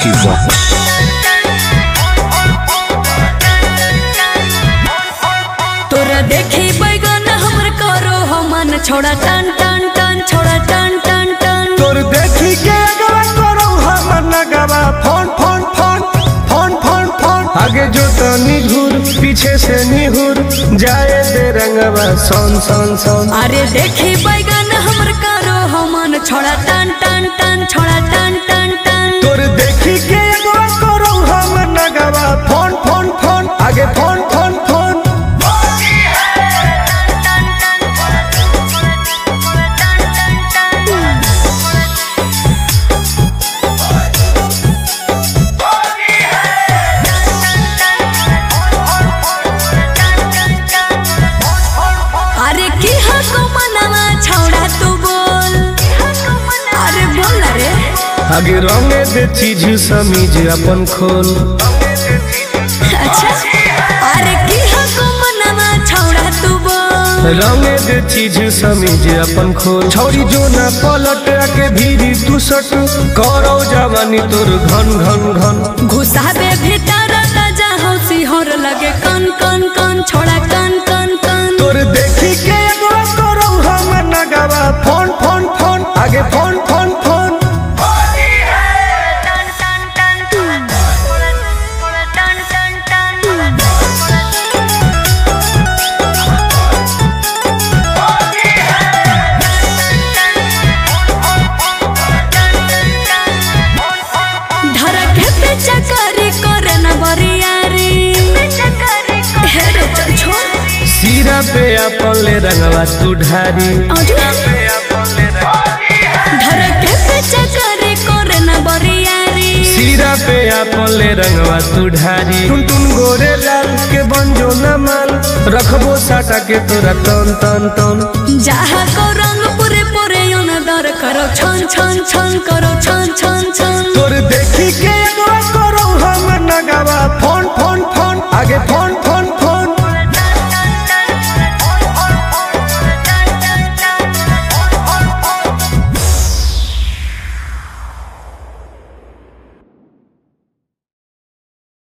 Vicky Vox। तोरा देखी बैगन हमर करो हो मन छोड़ा टन टन टन छोड़ा टन टन टन। तोर देखी के अगवा करो हमर नगवा phone phone phone phone phone phone. आगे जो तनी घूर पीछे से निहुर जाए दे रंगवा सोन सोन सोन। अरे देखी बैगन हमर करो हो मन छोड़ा टन टन टन छोड़ा टन टन टन। तोर देखी के अगवा करो हमर नगवा फोन फोन फोन आगे फोन फोन फोन। अरे की हको मनवा छोड़ा तू बोल। अरे बोल ना रे। आगे रंगे दे चीज समीज अपन खोल। अच्छा अरे की हको मनवा छोड़ा तू बोल। रंगे दे चीज समीज अपन खोल। छौरी जो ना पलट के भीरी तू सट करो जवानी तोर घन घन घन। घुसाबे भीतर ताजा हौसी होर लगे कन कन कन छोड़ा कन कन कन। तोर देखी के एगो करो हमर नगवा फोन फोन फोन आगे फोन फोन फोन। धरके पे चकरी करे न बरियारी। हेरे चल छोड़। सीरा पे अपन ले रंगवा तू ढारी। धरके पे चकरी करे न बरियारी। सीरा पे अपन ले रंगवा तू ढारी। टुन टुन गोरे लाल के बंजो न माल रखबो साटा के तोरा तन तन तन। जहा को रंग पूरे पूरे योन दर करो छन छन छन करो छन छन छन। तोर देखी